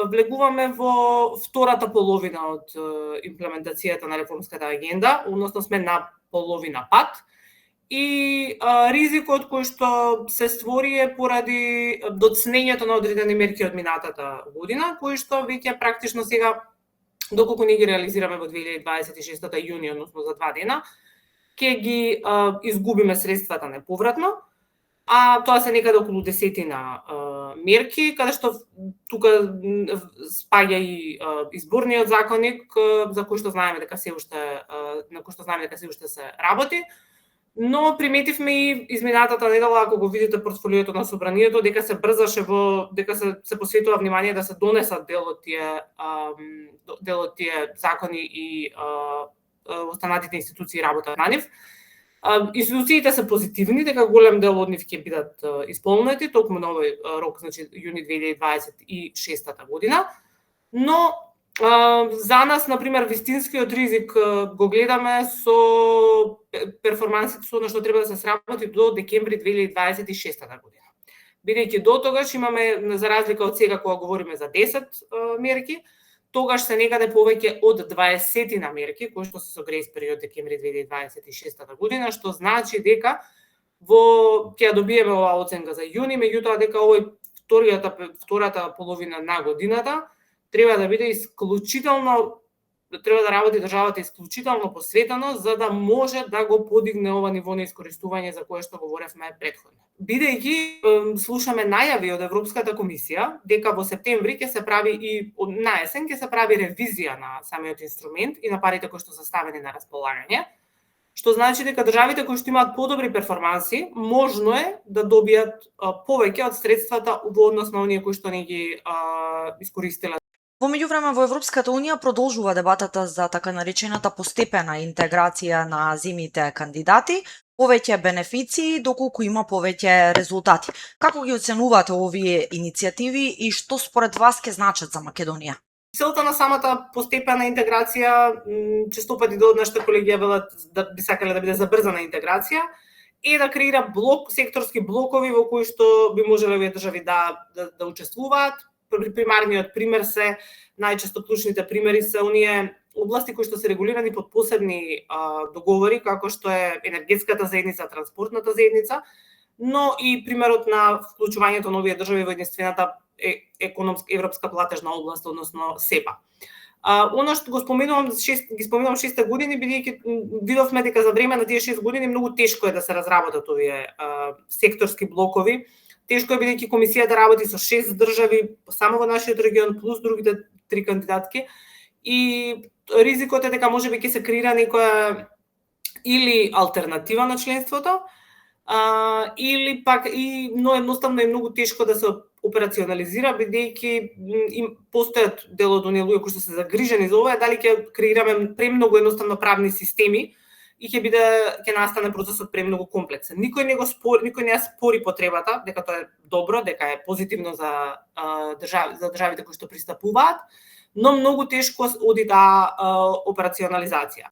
влегуваме во втората половина од имплементацијата на реформската агенда, односно сме на половина пат. И ризикот кој што се створи е поради доцнењето на одредени мерки од минатата година, кои што веќе практично сега, доколку не ги реализираме во 2026 јуни, односно за 2 дена, ќе ги изгубиме средствата неповратно, а тоа се некаде околу 10 мерки, каде што тука спаѓа и изборниот законник, за кој што знаеме дека се уште се работи. Но приметивме и изминатата недела, ако го видите портфолиото на собранието, дека се брзаше дека се посветува внимание да се донесат дел од тие закони и останатите институции работат на нив. Институциите се позитивни, дека голем дел од нив ќе бидат исполнети токму на овој рок, значи јуни 2026 година. Но за нас, например, вистинскиот ризик го гледаме со перформансите со што треба да се сработи до декември 2026 година. Бидејќи до тогаш имаме, за разлика од сега кога говориме за 10 мерки, тогаш се некаде повеќе од 20 мерки кои што се со грејс период декември 2026 година, што значи дека ќе добиеме оваа оценка за јуни, меѓутоа дека овој втората половина на годината треба да биде треба да работи државата исклучително посветено за да може да го подигне ова ниво на искористување за кое што говоревме претходно. Бидејќи слушаме најави од Европската комисија дека во септември ќе се прави и на есен ќе се прави ревизија на самиот инструмент и на парите кои што се ставени на располагање, што значи дека државите кои што имаат подобри перформанси можно е да добијат повеќе од средствата во однос на оние кои што не ги искористиле. Во меѓувреме во Европската унија продолжува дебатата за така наречената постепена интеграција на земјите кандидати, повеќе бенефиции доколку има повеќе резултати. Како ги оценувате овие иницијативи и што според вас ќе значат за Македонија? Целта на самата постепена интеграција, често пати до нашите колеги велат да би сакале да биде забрзана интеграција, е да креира секторски блокови во кои што би можеле овие држави да учествуваат. Примарниот пример се, најчесто клучните примери се оние области кои што се регулирани под посебни договори, како што е енергетската заедница, транспортната заедница, но и примерот на вклучувањето на овие држави во единствената европска платежна област, односно СЕПА. Оно што ги споменувам 6 години, бидејќи видовме дека за време на тие 6 години многу тешко е да се разработат овие секторски блокови. Тешко е бидејќи комисијата работи со 6 држави само во нашиот регион плюс другите 3 кандидатки и ризикот е дека можеби ќе се креира некоја или алтернатива на членството, или пак но едноставно е многу тешко да се операционализира бидејќи постојат дел од оние луѓе кои што се загрижени за ова, дали ќе креираме премногу едноставно правни системи и ќе настане процесот премногу комплексен. Никој не спори потребата дека тоа е добро, дека е позитивно за државите кои што пристапуваат, но многу тешко оди таа операционализација.